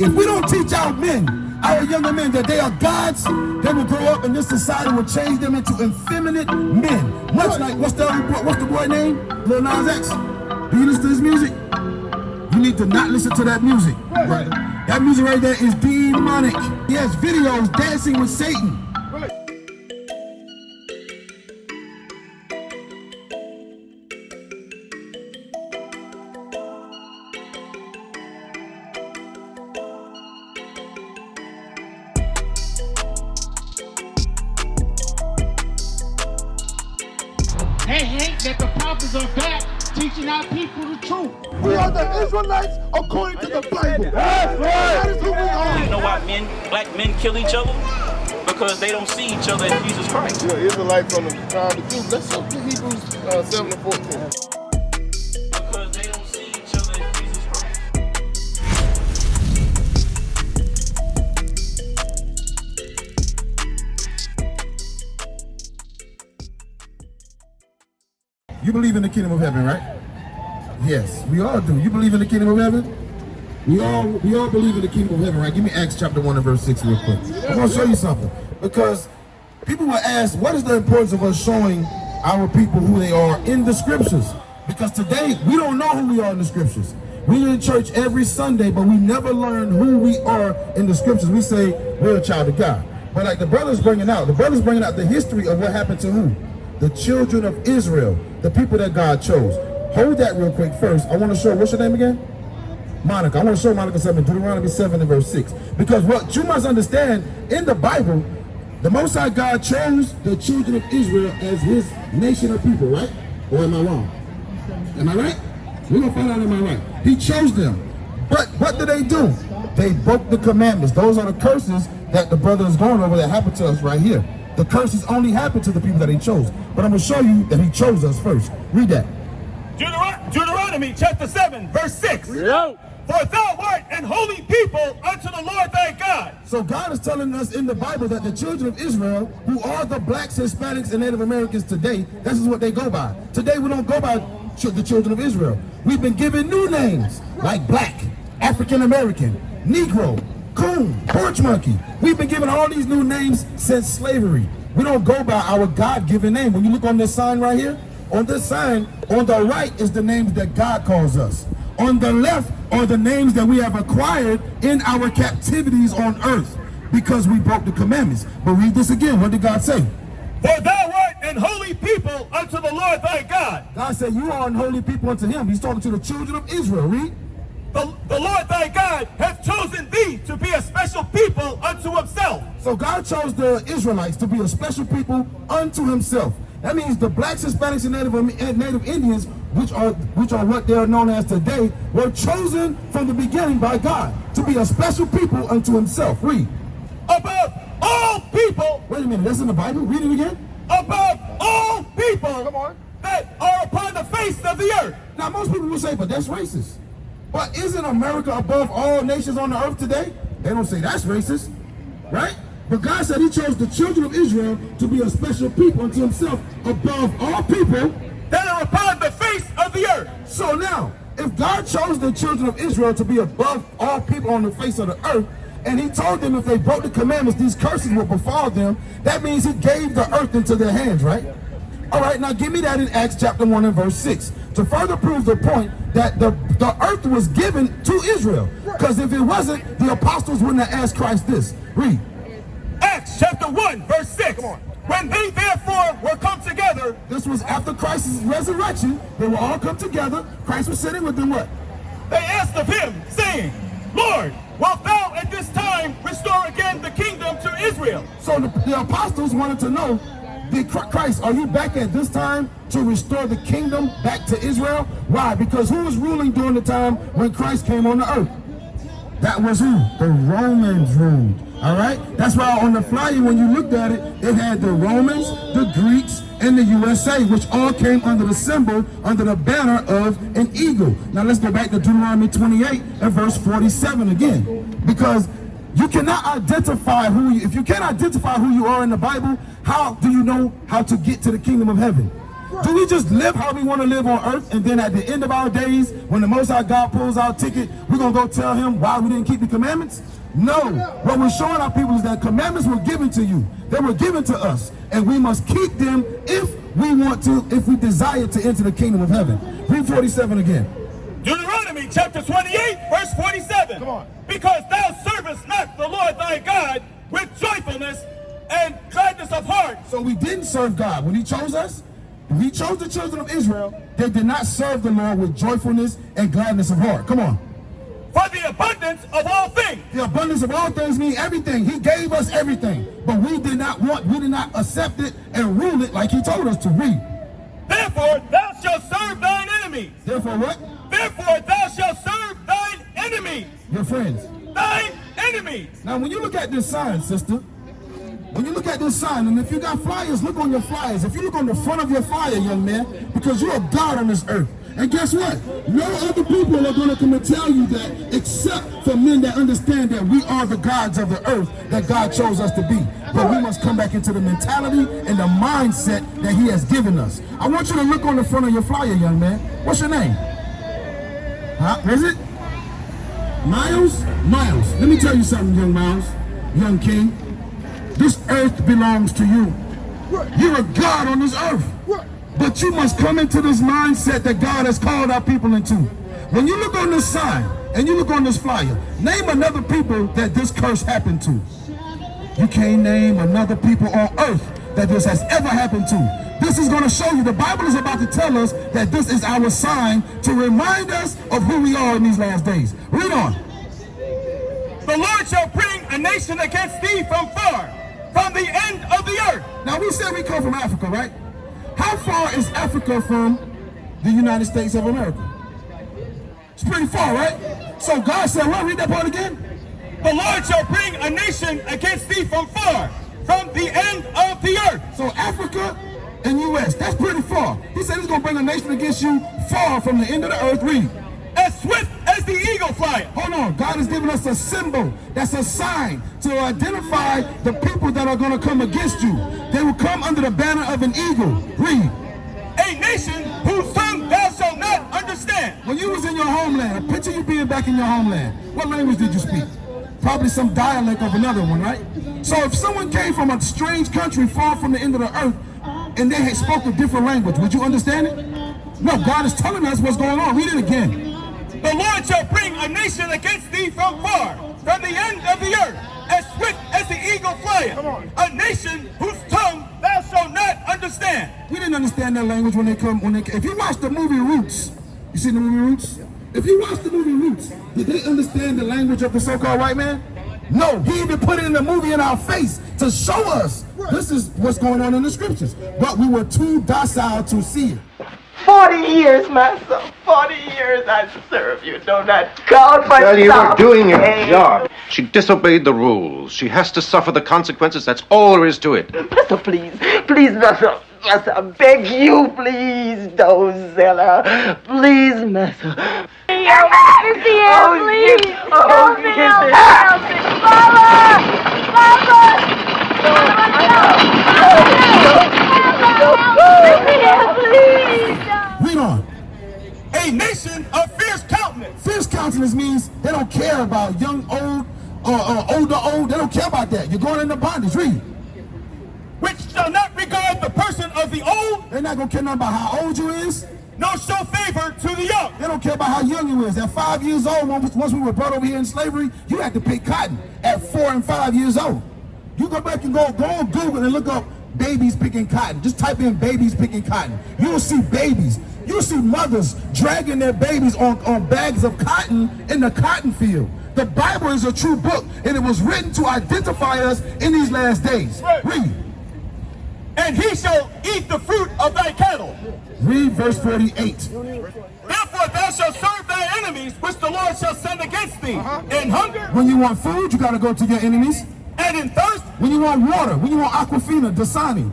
If we don't teach our men, our younger men, that they are gods, they will grow up and this society will change them into effeminate men. Much like, what's the boy name? Lil Nas X. Do you listen to his music? You need to not listen to that music. Right. That music right there is demonic. He has videos dancing with Satan. Right. They hate that the prophets are back teaching our people the truth. We are the Israelites according to the Bible. That's right. That is who we are. You know why black men kill each other? Because they don't see each other as Jesus Christ. You're Israelites from the time of the Jews. Let's look at Hebrews 7 and 14. Because they don't see each other as Jesus Christ. You believe in the kingdom of heaven, right? Yes, we all do. You believe in the kingdom of heaven? We all believe in the kingdom of heaven, right? Give me Acts chapter 1 and verse 6 real quick. I'm going to show you something. Because people will ask, what is the importance of us showing our people who they are in the scriptures? Because today, we don't know who we are in the scriptures. We're in church every Sunday, but we never learn who we are in the scriptures. We say we're a child of God. But like the brother's bringing out the history of what happened to who? The children of Israel, the people that God chose. Hold that real quick first. I want to show, what's your name again? Monica. I want to show Monica something, Deuteronomy 7 and verse 6. Because what you must understand, in the Bible, the Most High God chose the children of Israel as his nation of people, right? Or am I wrong? Am I right? We're going to find out am I right. He chose them. But what did they do? They broke the commandments. Those are the curses that the brother is going over that happened to us right here. The curses only happened to the people that he chose. But I'm going to show you that he chose us first. Read that. Deuteronomy chapter 7, verse 6. Yeah. For thou art an holy people unto the Lord thy God. So God is telling us in the Bible that the children of Israel, who are the blacks, Hispanics, and Native Americans today, this is what they go by. Today we don't go by the children of Israel. We've been given new names like black, African American, Negro, coon, porch monkey. We've been given all these new names since slavery. We don't go by our God-given name. When you look on this sign right here, on this sign, on the right is the names that God calls us. On the left are the names that we have acquired in our captivities on earth because we broke the commandments. But read this again. What did God say? For thou art an holy people unto the Lord thy God. God said you are an holy people unto him. He's talking to the children of Israel. Read. The Lord thy God hath chosen thee to be a special people unto himself. So God chose the Israelites to be a special people unto himself. That means the blacks, Hispanics, and Native Indians, which are what they are known as today, were chosen from the beginning by God to be a special people unto himself. Read. Above all people. Wait a minute, that's in the Bible. Read it again. Above all people. Come on. That are upon the face of the earth. Now most people will say, but that's racist. But isn't America above all nations on the earth today? They don't say that's racist, right? But God said he chose the children of Israel to be a special people unto himself above all people that are upon the face of the earth. So now, if God chose the children of Israel to be above all people on the face of the earth, and he told them if they broke the commandments, these curses will befall them, that means he gave the earth into their hands, right? All right, now give me that in Acts chapter 1 and verse 6 to further prove the point that the earth was given to Israel. Because if it wasn't, the apostles wouldn't have asked Christ this. Read. Acts chapter 1 verse 6. Come on. When they therefore were come together. This was after Christ's resurrection. They will all come together. Christ was sitting with them what? They asked of him, saying, Lord, wilt thou at this time restore again the kingdom to Israel? So the apostles wanted to know, Christ, are you back at this time to restore the kingdom back to Israel? Why? Because who was ruling during the time when Christ came on the earth? That was who? The Romans ruled. All right? That's why on the flyer, when you looked at it, it had the Romans, the Greeks, and the USA, which all came under the symbol, under the banner of an eagle. Now let's go back to Deuteronomy 28 and verse 47 again. Because you cannot identify if you can't identify who you are in the Bible, how do you know how to get to the kingdom of heaven? Do we just live how we want to live on earth, and then at the end of our days, when the Most High God pulls our ticket, we're going to go tell him why we didn't keep the commandments? No. What we're showing our people is that commandments were given to you. They were given to us, and we must keep them if we want to, if we desire to enter the kingdom of heaven. Read 47 again. Deuteronomy chapter 28, verse 47. Come on. Because thou servest not the Lord thy God with joyfulness and gladness of heart. So we didn't serve God. When he chose us, when he chose the children of Israel, they did not serve the Lord with joyfulness and gladness of heart. Come on. For the abundance of all things. The abundance of all things means everything. He gave us everything. But we did not accept it and rule it like he told us to read. Therefore thou shalt serve thine enemies. Therefore what? Therefore thou shalt serve thine enemies. Your friends. Thine enemies. Now when you look at this sign, sister, when you look at this sign, and if you got flyers, look on your flyers. If you look on the front of your flyer, young man, because you're a God on this earth. And guess what? No other people are going to come and tell you that except for men that understand that we are the gods of the earth that God chose us to be. But we must come back into the mentality and the mindset that he has given us. I want you to look on the front of your flyer, young man. What's your name? Huh? Is it? Miles? Miles. Let me tell you something, young Miles, young king. This earth belongs to you. You're a God on this earth. But you must come into this mindset that God has called our people into. When you look on this sign and you look on this flyer, name another people that this curse happened to. You can't name another people on earth that this has ever happened to. This is going to show you, the Bible is about to tell us that this is our sign to remind us of who we are in these last days. Read on. The Lord shall bring a nation against thee from far, from the end of the earth. Now we said we come from Africa, right? How far is Africa from the United States of America? It's pretty far, right? So God said, what? Read that part again. The Lord shall bring a nation against thee from far, from the end of the earth. So Africa and U.S., that's pretty far. He said he's going to bring a nation against you far from the end of the earth. Read. As swift as the eagle flieth. Hold on. God has given us a symbol. That's a sign to identify the people that are going to come against you. They will come under the banner of an eagle. Read. A nation whose tongue thou shalt not understand. When you was in your homeland, picture you being back in your homeland. What language did you speak? Probably some dialect of another one, right? So if someone came from a strange country far from the end of the earth and they had spoke a different language, would you understand it? No, God is telling us what's going on. Read it again. The Lord shall bring a nation against thee from far, from the end of the earth, as swift as the eagle flieth. A nation whose tongue thou shalt not understand. We didn't understand that language when they come. If you watch the movie Roots, you seen the movie Roots? If you watch the movie Roots, did they understand the language of the so-called white man? No, he even put it in the movie in our face to show us this is what's going on in the scriptures. But we were too docile to see it. 40 years, master. 40 years I serve you. Do not count myself. Well, you were doing your job. She disobeyed the rules. She has to suffer the consequences. That's all there is to it. Master, please. Please, master. Master, I beg you, please. Don't sell her. Please, master. Your Majesty, please. Help me, help me, help me. Mama! Read on. A nation of fierce countenance. Fierce countenance means they don't care about young, old, older, old. They don't care about that. You're going into bondage. Read. Which shall not regard the person of the old. They're not going to care nothing about how old you is. Nor show favor to the young. They don't care about how young you is. At 5 years old, once we were brought over here in slavery, you had to pick cotton at 4 and 5 years old. You go back and go on Google and look up babies picking cotton. Just type in babies picking cotton. You'll see babies. You'll see mothers dragging their babies on bags of cotton in the cotton field. The Bible is a true book, and it was written to identify us in these last days. Right. Read. And he shall eat the fruit of thy cattle. Read verse 48. Therefore thou shalt serve thy enemies, which the Lord shall send against thee. In hunger. When you want food, you got to go to your enemies. And in thirst. When you want water, when you want Aquafina, Dasani,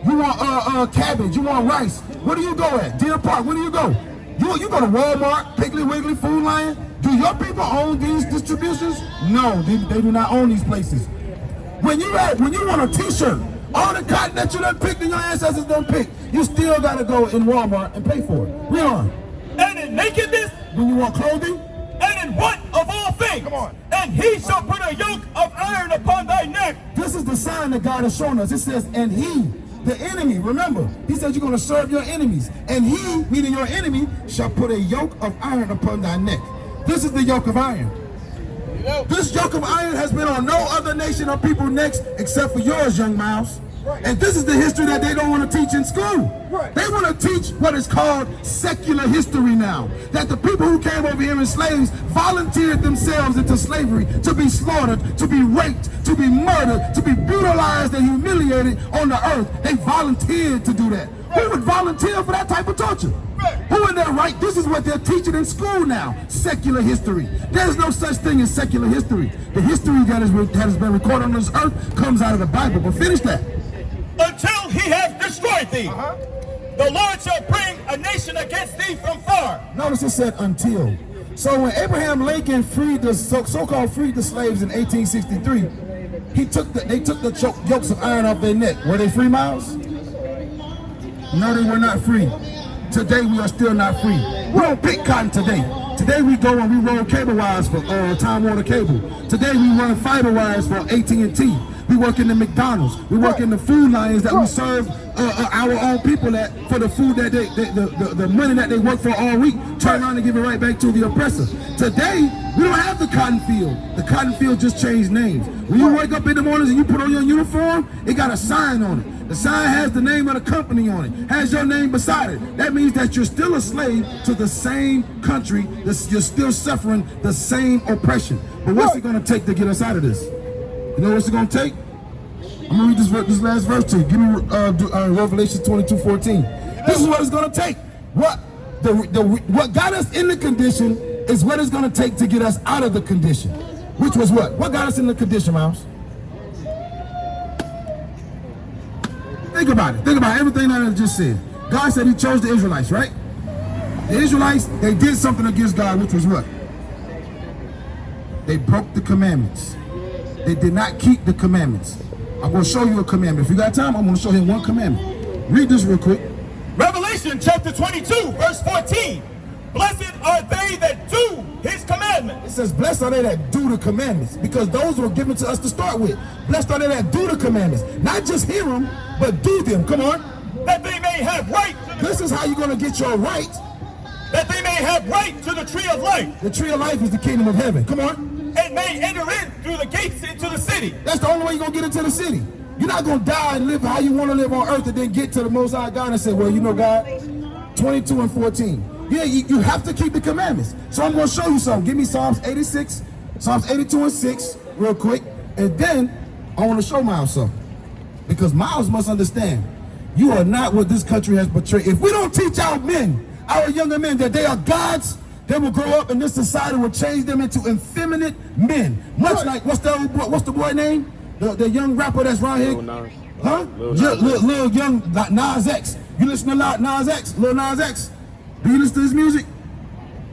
you want cabbage, you want rice, where do you go at? Deer Park, where do you go? You go to Walmart, Piggly Wiggly, Food Lion. Do your people own these distributions? No, they do not own these places. When you want a t-shirt, All the cotton that you done picked and your ancestors done picked, you still gotta go in Walmart and pay for it. Read on. And in nakedness, When you want clothing, and in want of all things. Come on. And he shall put a yoke of iron upon thy neck. this is the sign that God has shown us. It says, and he, the enemy, remember, he said you're gonna serve your enemies. And he, meaning your enemy, shall put a yoke of iron upon thy neck. This is the yoke of iron. This yoke of iron has been on no other nation or people necks except for yours, young Miles. And this is the history that they don't want to teach in school. They want to teach what is called secular history now. That the people who came over here as slaves volunteered themselves into slavery to be slaughtered, to be raped, to be murdered, to be brutalized and humiliated on the earth. They volunteered to do that. Who would volunteer for that type of torture? Who in their right? This is what they're teaching in school now. Secular history. There's no such thing as secular history. The history that has been recorded on this earth comes out of the Bible. But finish that. Until he hath destroyed thee. The Lord shall bring a nation against thee from far. Notice it said until. So when Abraham Lincoln freed the so-called freed the slaves in 1863, they took the yokes of iron off their neck. Were they free, Miles? No, they were not free. Today we are still not free. We don't pick cotton today. Today we go and we roll cable wires for Time Warner Cable. Today we run fiber wires for AT&T. We work in the McDonald's. We work in the food lines that we serve our own people at for the food that the money that they work for all week. Turn around and give it right back to the oppressor. Today we don't have the cotton field. The cotton field just changed names. When you wake up in the mornings and you put on your uniform, it got a sign on it. The sign has the name of the company on it, has your name beside it. That means that you're still a slave to the same country, you're still suffering the same oppression. But what's it gonna take to get us out of this? You know what's it gonna take? I'm gonna read this last verse to you. Give me Revelation 22:14. This is what it's gonna take. What got us in the condition is what it's gonna take to get us out of the condition. Which was what? What got us in the condition, Miles? Think about it. Think about everything that I just said. God said he chose the Israelites, right? The Israelites, they did something against God, which was what? They broke the commandments. They did not keep the commandments. I'm going to show you a commandment. If you got time, I'm going to show him one commandment. Read this real quick. Revelation chapter 22, verse 14. Blessed are they that do his commandments. It says, blessed are they that do the commandments, because those were given to us to start with. Blessed are they that do the commandments. Not just hear them, but do them. Come on. That they may have right. This is how you're going to get your right. That they may have right to the tree of life. The tree of life is the kingdom of heaven. Come on. And may enter in through the gates into the city. That's the only way you're going to get into the city. You're not going to die and live how you want to live on earth and then get to the Most High God and say, well, you know, God, 22 and 14. Yeah, you have to keep the commandments. So I'm going to show you something. Give me Psalms 86, Psalms 82 and 6 real quick. And then I want to show Miles something. Because Miles must understand, you are not what this country has portrayed. If we don't teach our men, our younger men, that they are gods, they will grow up and this society will change them into effeminate men. Much like, what's the boy name? The young rapper that's around here? Huh? Lil young Nas X. You listen to Nas X? Lil Nas X? Do you listen to his music?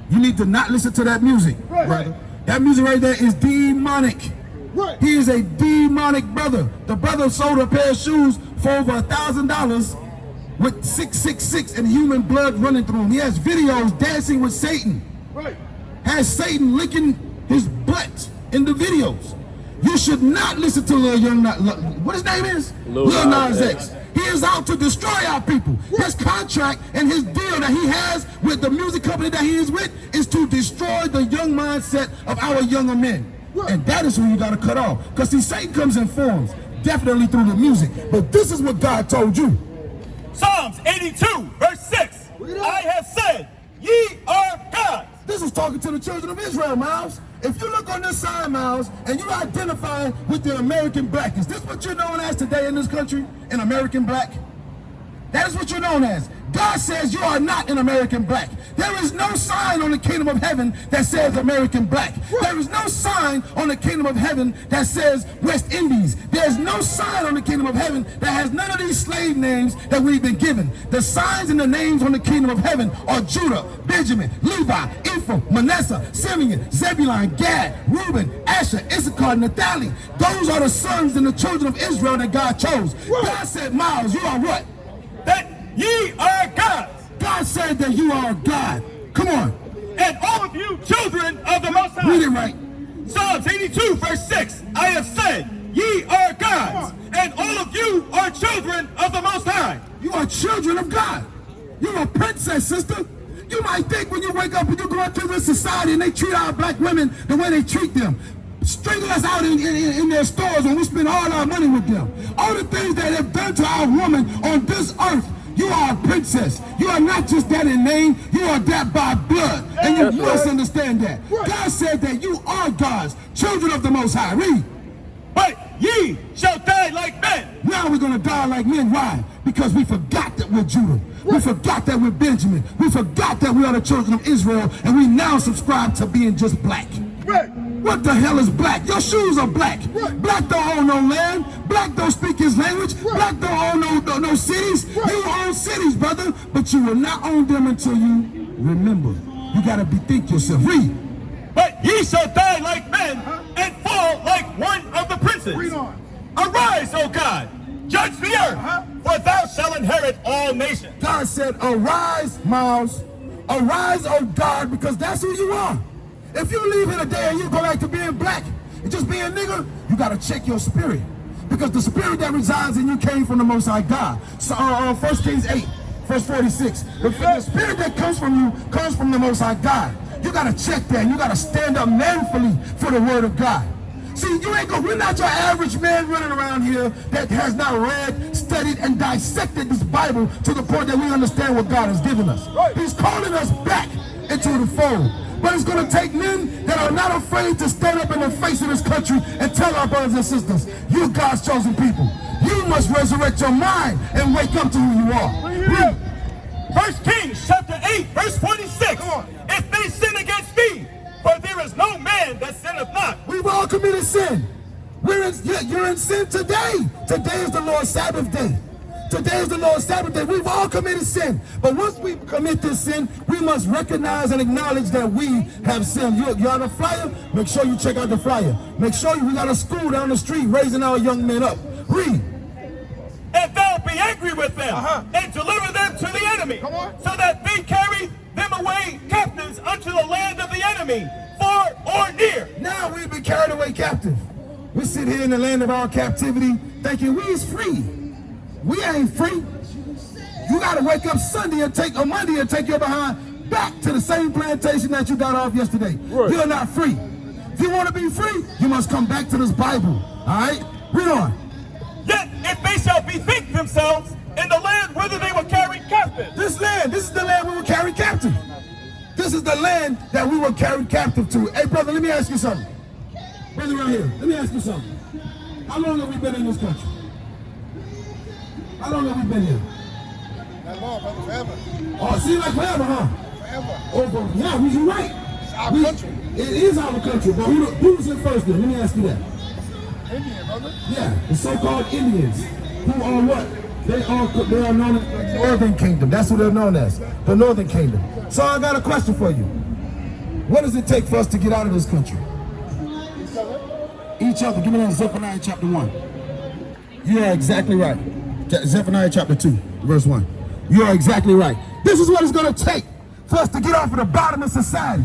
You need to not listen to that music, brother. That music right there is demonic. He is a demonic brother. The brother sold a pair of shoes for over $1,000 with 666 and human blood running through him. He has videos dancing with Satan. Has Satan licking his butt in the videos. You should not listen to Lil Young, what his name is? Lil Nas X. He is out to destroy our people. His contract and his deal that he has with the music company that he is with is to destroy the young mindset of our younger men. And that is who you got to cut off. Because see, Satan comes in forms, definitely through the music. But this is what God told you. Psalms 82, verse 6. I have said, ye are gods. This is talking to the children of Israel, Miles. If you look on this side, Miles, and you identify with the American black, is this what you're known as today in this country? An American black? That is what you're known as. God says you are not an American black. There is no sign on the kingdom of heaven that says American black. There is no sign on the kingdom of heaven that says West Indies. There's no sign on the kingdom of heaven that has none of these slave names that we've been given. The signs and the names on the kingdom of heaven are Judah, Benjamin, Levi, Ephraim, Manasseh, Simeon, Zebulun, Gad, Reuben, Asher, Issachar, Naphtali. Those are the sons and the children of Israel that God chose. God said, Miles, you are what? That ye are gods. God said that you are God. Come on. And all of you children of the Most High. Read it right. Psalms 82 verse 6. I have said, ye are gods, and all of you are children of the Most High. You are children of God. You're a princess, sister. You might think when you wake up and you go into this society and they treat our black women the way they treat them. Strangle us out in their stores when we spend all our money with them. All the things that they've done to our woman on this earth. You are a princess. You are not just that in name. You are that by blood. And you must understand that. God said that you are God's children of the Most High. Read. But ye shall die like men. Now we're going to die like men. Why? Because we forgot that we're Judah. We forgot that we're Benjamin. We forgot that we are the children of Israel. And we now subscribe to being just black. What the hell is black? Your shoes are black. Black don't own no land. Black don't speak his language. Black don't own no cities. You own cities, brother, but you will not own them until you remember. You got to bethink yourself. Read. But ye shall die like men and fall like one of the princes. Read on. Arise, O God, judge the earth, for thou shalt inherit all nations. God said, arise, Miles. Arise, O God, because that's who you are. If you leave here today and you go back to being black and just being nigger, you got to check your spirit. Because the spirit that resides in you came from the Most High God. So 1 Kings 8, verse 46. The spirit that comes from you comes from the Most High God. You got to check that. And you got to stand up manfully for the word of God. See, we're not your average man running around here that has not read, studied, and dissected this Bible to the point that we understand what God has given us. He's calling us back into the fold. But it's going to take men that are not afraid to stand up in the face of this country and tell our brothers and sisters, you God's chosen people. You must resurrect your mind and wake up to who you are. 1 Kings chapter 8, verse 46. If they sin against thee, for there is no man that sinneth not. We've all committed sin. You're in sin today. Today is the Lord's Sabbath day. Today is the Lord's Sabbath day. We've all committed sin. But once we commit this sin, we must recognize and acknowledge that we have sinned. You on the flyer? Make sure you check out the flyer. Make sure we got a school down the street raising our young men up. Read. And thou be angry with them, and deliver them to the enemy, so that they carry them away captives unto the land of the enemy, far or near. Now we've been carried away captive. We sit here in the land of our captivity thinking we is free. We ain't free. You got to wake up Sunday and take a Monday and take your behind back to the same plantation that you got off yesterday. You're not free. If you want to be free, you must come back to this Bible. All right? Read on. Yet if they shall bethink themselves in the land whither they were carried captive. This is the land we were carried captive. This is the land that we were carried captive to. Hey, brother, let me ask you something. Brother right here, let me ask you something. How long have we been in this country? How long have we been here? That long, brother, forever. Oh, it seems like forever, huh? Forever. Oh, yeah, you're right. It's our country. It is our country, but who was here first then? Let me ask you that. Indian, brother. Yeah, the so-called Indians, who are what? They are known as the Northern Kingdom. That's what they're known as, the Northern Kingdom. So I got a question for you. What does it take for us to get out of this country? Each other. Give me that Zephaniah chapter 1. You are exactly right. Zephaniah chapter 2, verse 1. You are exactly right. This is what it's going to take for us to get off of the bottom of society.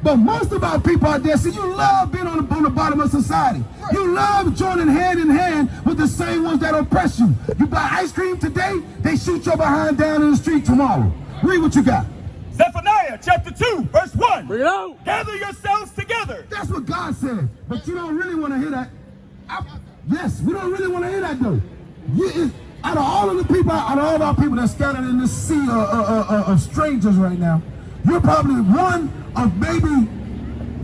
But most of our people out there, see, you love being on the bottom of society. You love joining hand in hand with the same ones that oppress you. You buy ice cream today, they shoot your behind down in the street tomorrow. Read what you got. Zephaniah chapter 2, verse 1. Bring it on. Gather yourselves together. That's what God said. But you don't really want to hear that. Yes, we don't really want to hear that, though. Out of all of the people, out of all of our people that's scattered in this sea of strangers right now, you're probably one of maybe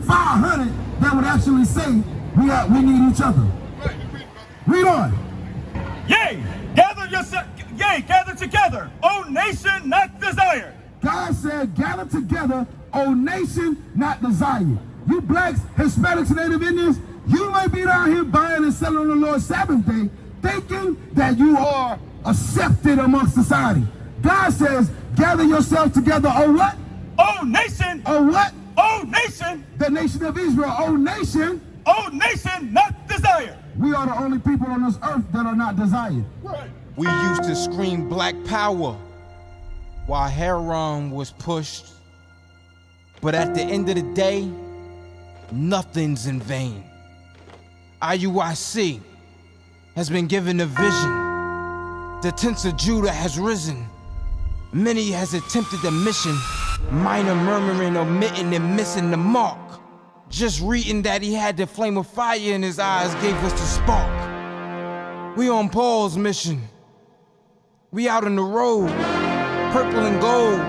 500 that would actually say we need each other. Read on. Yea, gather yourselves Yea, gather together, O nation not desired. God said, gather together, O nation not desired. You blacks, Hispanics, and Native Indians, you may be down here buying and selling on the Lord's Sabbath day, thinking that you are accepted amongst society. God says, gather yourselves together, O what? O nation. O what? O nation. The nation of Israel. O nation. O nation not desired. We are the only people on this earth that are not desired. Right. We used to scream black power while Heron was pushed. But at the end of the day, nothing's in vain. Iuic has been given a vision. The tents of Judah has risen. Many has attempted the mission, minor murmuring, omitting, and missing the mark. Just reading that he had the flame of fire in his eyes gave us the spark. We on Paul's mission. We out on the road, purple and gold,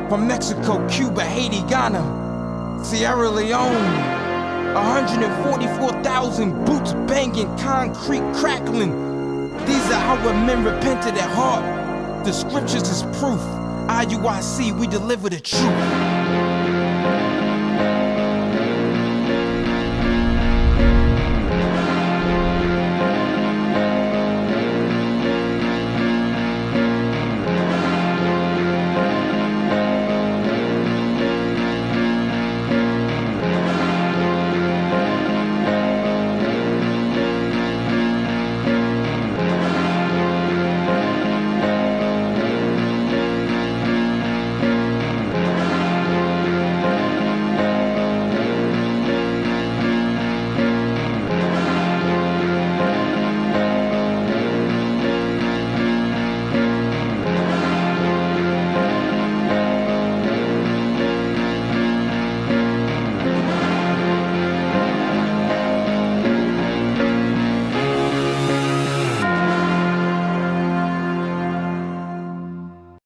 from Mexico, Cuba, Haiti, Ghana, Sierra Leone. 144,000 boots banging, concrete crackling. These are our men repented at heart. The scriptures is proof. Iuic, we deliver the truth.